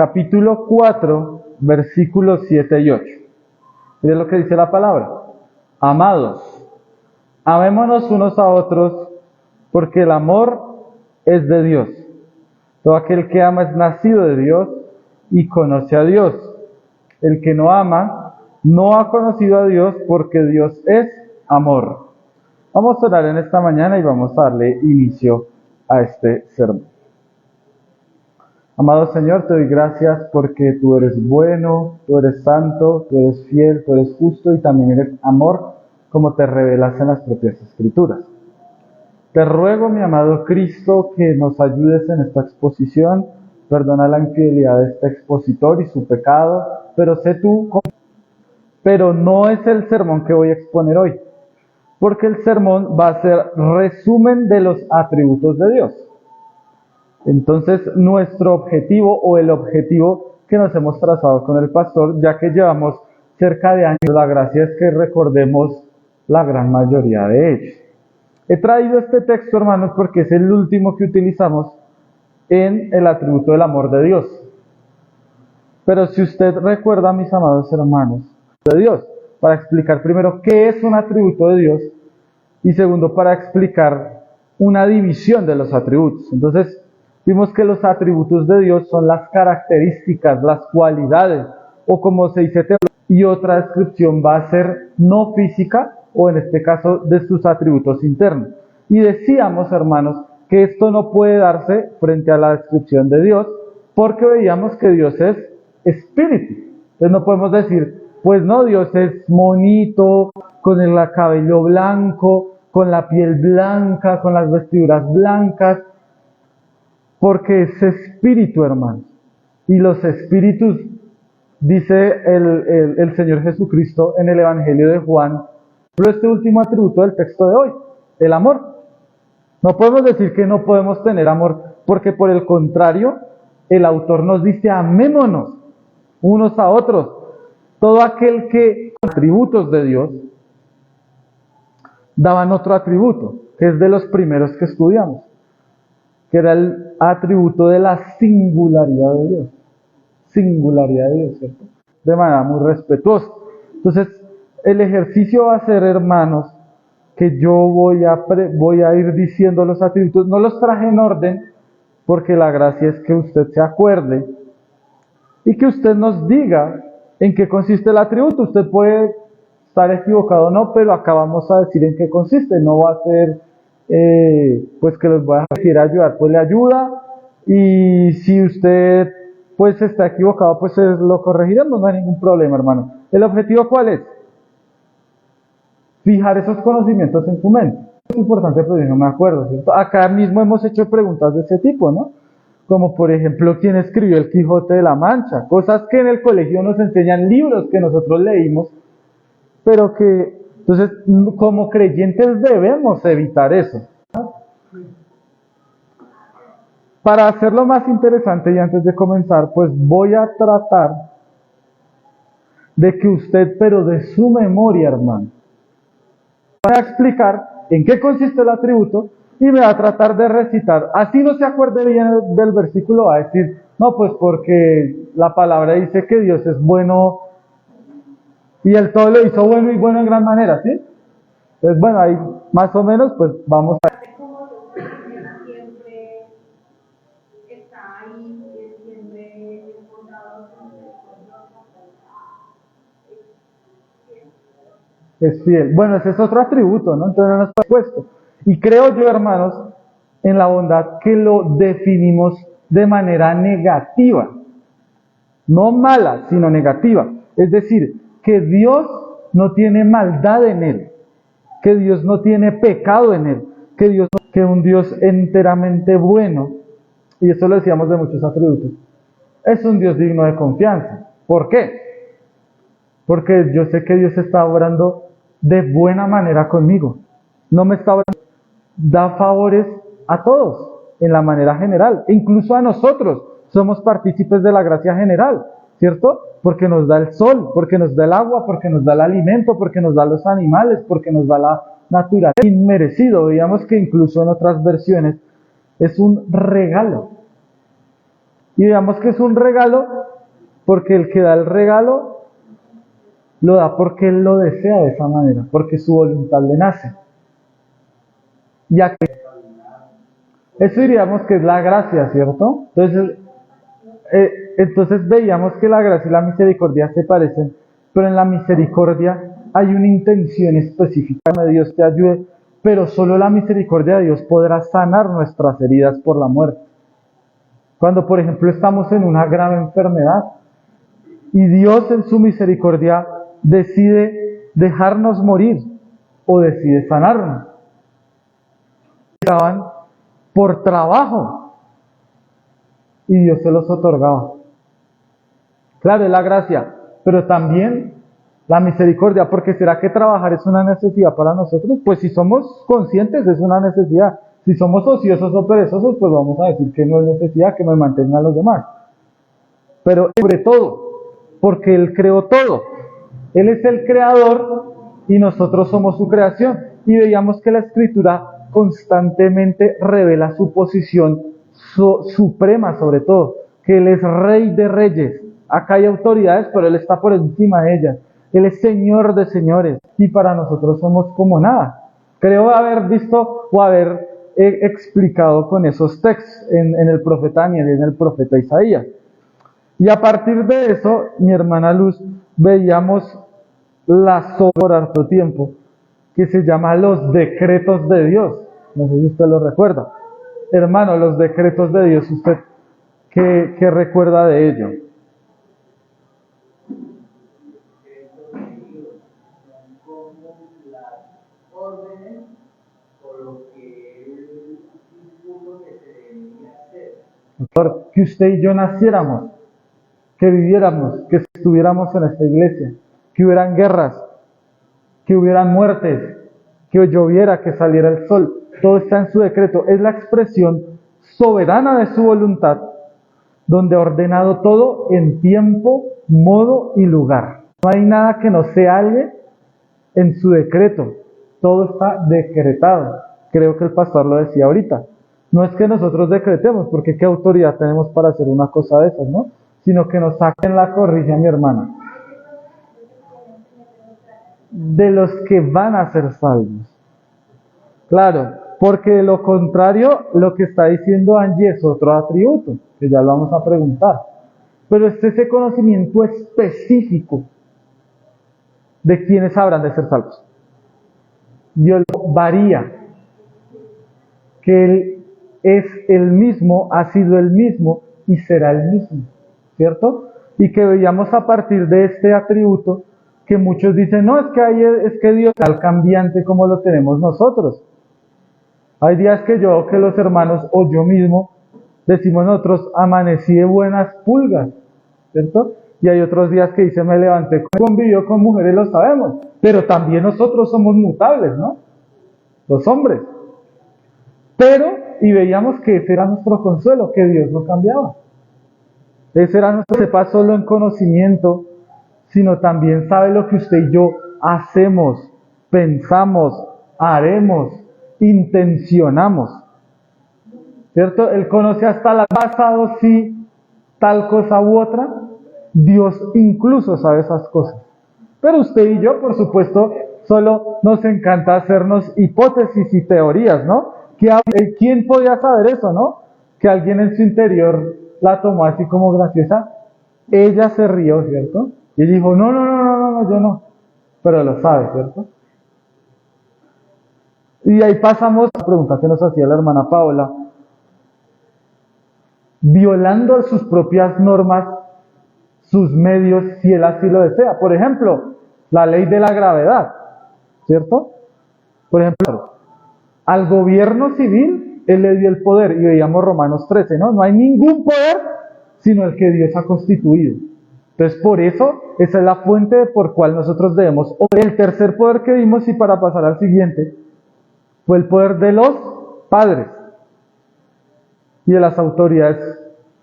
capítulo 4, versículos 7 y 8. Miren lo que dice la palabra. Amados, amémonos unos a otros, porque el amor es de Dios. Todo aquel que ama es nacido de Dios y conoce a Dios. El que no ama no ha conocido a Dios, porque Dios es amor. Vamos a orar en esta mañana y vamos a darle inicio a este sermón. Amado Señor, te doy gracias porque tú eres bueno, tú eres santo, tú eres fiel, tú eres justo y también eres amor, como te revelas en las propias Escrituras. Te ruego, mi amado Cristo, que nos ayudes en esta exposición. Perdona la infidelidad de este expositor y su pecado, pero sé tú. Pero no es el sermón que voy a exponer hoy, porque el sermón va a ser resumen de los atributos de Dios. Entonces, nuestro objetivo o el objetivo que nos hemos trazado con el pastor, ya que llevamos cerca de años, la gracia es que recordemos la gran mayoría de ellos. He traído este texto, hermanos, porque es el último que utilizamos en el atributo del amor de Dios. Pero si usted recuerda, mis amados hermanos, de Dios, para explicar primero qué es un atributo de Dios y segundo, para explicar una división de los atributos. Entonces, vimos que los atributos de Dios son las características, las cualidades, o como se dice, y otra descripción va a ser no física, o en este caso de sus atributos internos. Y decíamos, hermanos, que esto no puede darse frente a la descripción de Dios, porque veíamos que Dios es espíritu. Entonces no podemos decir, pues no, Dios es monito, con el cabello blanco, con la piel blanca, con las vestiduras blancas, porque es espíritu, hermanos. Y los espíritus, dice el Señor Jesucristo en el Evangelio de Juan, este último atributo del texto de hoy, el amor. No podemos decir que no podemos tener amor, porque por el contrario, el autor nos dice, amémonos unos a otros. Todo aquel que, atributos de Dios, daban otro atributo, que es de los primeros que estudiamos, que era el atributo de la singularidad de Dios. Singularidad de Dios, ¿cierto? De manera muy respetuosa. Entonces, el ejercicio va a ser, hermanos, que yo voy a ir diciendo los atributos. No los traje en orden, porque la gracia es que usted se acuerde y que usted nos diga en qué consiste el atributo. Usted puede estar equivocado o no, pero acá vamos a decir en qué consiste. No va a ser, pues que los voy a decir ayudar, pues le ayuda. Y si usted, pues está equivocado, pues lo corregiremos, no hay ningún problema, hermano. ¿El objetivo cuál es? Fijar esos conocimientos en su mente. Es importante, pero yo no me acuerdo, ¿cierto? Acá mismo hemos hecho preguntas de ese tipo, ¿no? Como por ejemplo, ¿quién escribió el Quijote de la Mancha? Cosas que en el colegio nos enseñan, libros que nosotros leímos, pero que, entonces, como creyentes debemos evitar eso. Para hacerlo más interesante y antes de comenzar, pues voy a tratar de que usted, pero de su memoria, hermano, va a explicar en qué consiste el atributo y me va a tratar de recitar. Así no se acuerde bien del versículo, va a decir, no, pues porque la palabra dice que Dios es bueno y Él todo lo hizo bueno y bueno en gran manera, ¿sí? Entonces, bueno, ahí más o menos, pues vamos a... Es fiel. Bueno, ese es otro atributo, ¿no? Entonces no nos está puesto. Y creo yo, hermanos, en la bondad que lo definimos de manera negativa. No mala, sino negativa. Es decir, que Dios no tiene maldad en Él. Que Dios no tiene pecado en Él. Que un Dios enteramente bueno, y eso lo decíamos de muchos atributos, es un Dios digno de confianza. ¿Por qué? Porque yo sé que Dios está obrando de buena manera conmigo. No me está obrando, da favores a todos, en la manera general, e incluso a nosotros. Somos partícipes de la gracia general, ¿cierto? Porque nos da el sol, porque nos da el agua, porque nos da el alimento, porque nos da los animales, porque nos da la naturaleza. Inmerecido, veíamos que incluso en otras versiones es un regalo. Y veamos que es un regalo, porque el que da el regalo lo da porque él lo desea de esa manera, porque su voluntad le nace. Ya que eso diríamos que es la gracia, ¿cierto? Entonces veíamos que la gracia y la misericordia se parecen, pero en la misericordia hay una intención específica de Dios te ayude, pero solo la misericordia de Dios podrá sanar nuestras heridas por la muerte. Cuando, por ejemplo, estamos en una grave enfermedad y Dios en su misericordia decide dejarnos morir o decide sanarnos. Estaban por trabajo y Dios se los otorgaba. Claro, es la gracia, pero también la misericordia, porque ¿será que trabajar es una necesidad para nosotros? Pues si somos conscientes es una necesidad. Si somos ociosos o perezosos, pues vamos a decir que no es necesidad, que me mantengan los demás. Pero sobre todo, porque Él creó todo. Él es el creador y nosotros somos su creación. Y veíamos que la Escritura constantemente revela su posición suprema sobre todo, que Él es Rey de Reyes. Acá hay autoridades, pero Él está por encima de ellas. Él es Señor de señores y para nosotros somos como nada. Creo haber visto o haber explicado con esos textos en el profeta Daniel y en el profeta Isaías. Y a partir de eso, mi hermana Luz, veíamos por harto tiempo, que se llama los decretos de Dios. No sé si usted lo recuerda. Hermano, los decretos de Dios, ¿usted qué recuerda de ello? Que usted y yo naciéramos, que viviéramos, que estuviéramos en esta iglesia, que hubieran guerras, que hubieran muertes, que lloviera, que saliera el sol. Todo está en su decreto. Es la expresión soberana de su voluntad, donde ha ordenado todo en tiempo, modo y lugar. No hay nada que no se halle en su decreto. Todo está decretado. Creo que el pastor lo decía ahorita. No es que nosotros decretemos, porque qué autoridad tenemos para hacer una cosa de esas, ¿no? Sino que nos saquen la corrija, mi hermana. De los que van a ser salvos. Claro, porque de lo contrario, lo que está diciendo Angie es otro atributo, que ya lo vamos a preguntar. Pero es ese conocimiento específico de quienes habrán de ser salvos. Dios varía, que Él es el mismo, ha sido el mismo y será el mismo, ¿cierto? Y que veíamos a partir de este atributo que muchos dicen, no, es que Dios es tal cambiante como lo tenemos nosotros. Hay días que yo, que los hermanos o yo mismo decimos nosotros, amanecí de buenas pulgas, ¿cierto? Y hay otros días que dice, me levanté, convivió con mujeres, lo sabemos, pero también nosotros somos mutables, ¿no? Los hombres. Pero, y veíamos que ese era nuestro consuelo, que Dios no cambiaba. Ese era nuestro, sepa solo en conocimiento, sino también sabe lo que usted y yo hacemos, pensamos, haremos, intencionamos. ¿Cierto? Él conoce hasta la pasado, sí, tal cosa u otra. Dios incluso sabe esas cosas. Pero usted y yo, por supuesto, solo nos encanta hacernos hipótesis y teorías, ¿no? ¿Quién podía saber eso, no? Que alguien en su interior la tomó así como graciosa. Ella se rió, ¿cierto? Y dijo, no, yo no. Pero lo sabe, ¿cierto? Y ahí pasamos a la pregunta que nos hacía la hermana Paola. Violando sus propias normas, sus medios, si él así lo desea. Por ejemplo, la ley de la gravedad, ¿cierto? Por ejemplo, al gobierno civil, él le dio el poder, y veíamos Romanos 13, ¿no? No hay ningún poder sino el que Dios ha constituido. Entonces, por eso, esa es la fuente por cual nosotros debemos. El tercer poder que vimos, y para pasar al siguiente, fue el poder de los padres y de las autoridades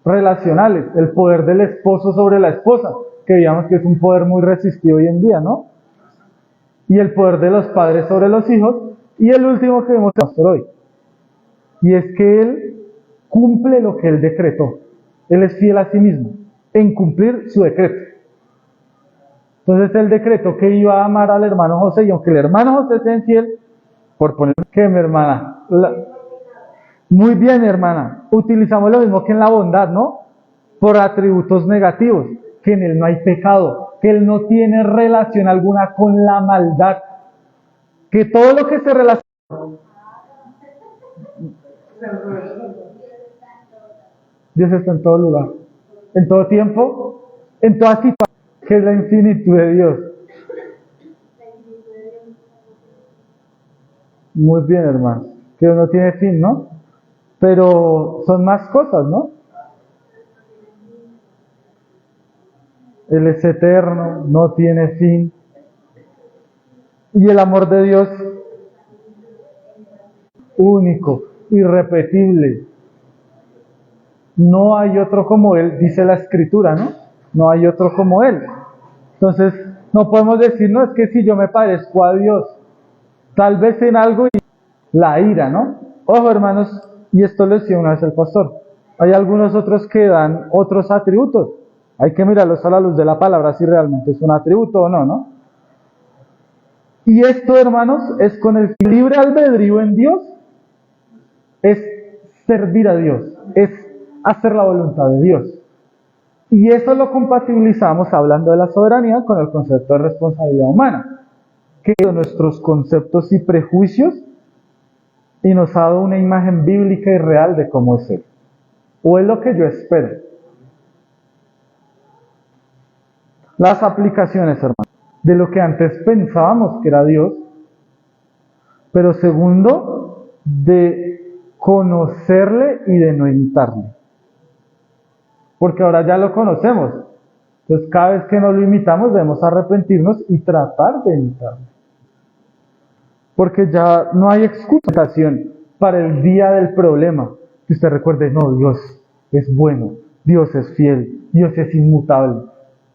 relacionales, el poder del esposo sobre la esposa, que veíamos que es un poder muy resistido hoy en día, ¿no? Y el poder de los padres sobre los hijos, y el último que vemos hoy, y es que Él cumple lo que Él decretó. Él es fiel a sí mismo en cumplir su decreto. Entonces el decreto que iba a amar al hermano José, y aunque el hermano José sea infiel, por poner que mi hermana, muy bien hermana, utilizamos lo mismo que en la bondad, ¿no? Por atributos negativos, que en él no hay pecado, que él no tiene relación alguna con la maldad, que todo lo que se relaciona, Dios está en todo lugar, en todo tiempo, en toda situación, que es la infinitud de Dios. Muy bien, hermanos, que no tiene fin, ¿no? Pero son más cosas, ¿no? Él es eterno, no tiene fin. Y el amor de Dios, único, irrepetible. No hay otro como Él, dice la Escritura, ¿no? No hay otro como Él. Entonces, no podemos decir, no, es que si yo me parezco a Dios, tal vez en algo, la ira, ¿no? Ojo, hermanos, y esto lo decía una vez el pastor, hay algunos otros que dan otros atributos. Hay que mirarlos a la luz de la palabra si realmente es un atributo o no, ¿no? Y esto, hermanos, es con el libre albedrío en Dios, es servir a Dios, es hacer la voluntad de Dios. Y eso lo compatibilizamos hablando de la soberanía con el concepto de responsabilidad humana, que son nuestros conceptos y prejuicios, y nos ha dado una imagen bíblica y real de cómo es Él, o es lo que yo espero. Las aplicaciones, hermanos, de lo que antes pensábamos que era Dios, pero segundo, de conocerle y de no imitarle. Porque ahora ya lo conocemos. Entonces cada vez que no lo imitamos debemos arrepentirnos y tratar de imitarlo. Porque ya no hay excusa para el día del problema. Que usted recuerde, no, Dios es bueno, Dios es fiel, Dios es inmutable.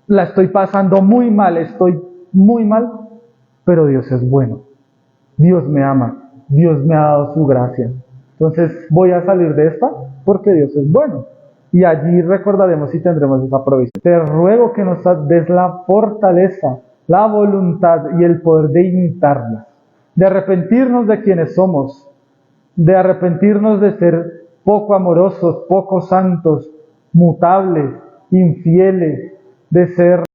La estoy pasando muy mal, estoy muy mal, pero Dios es bueno. Dios me ama, Dios me ha dado su gracia. Entonces voy a salir de esta porque Dios es bueno. Y allí recordaremos y tendremos esa provisión. Te ruego que nos des la fortaleza, la voluntad y el poder de imitarla, de arrepentirnos de quienes somos, de arrepentirnos de ser poco amorosos, poco santos, mutables, infieles, de ser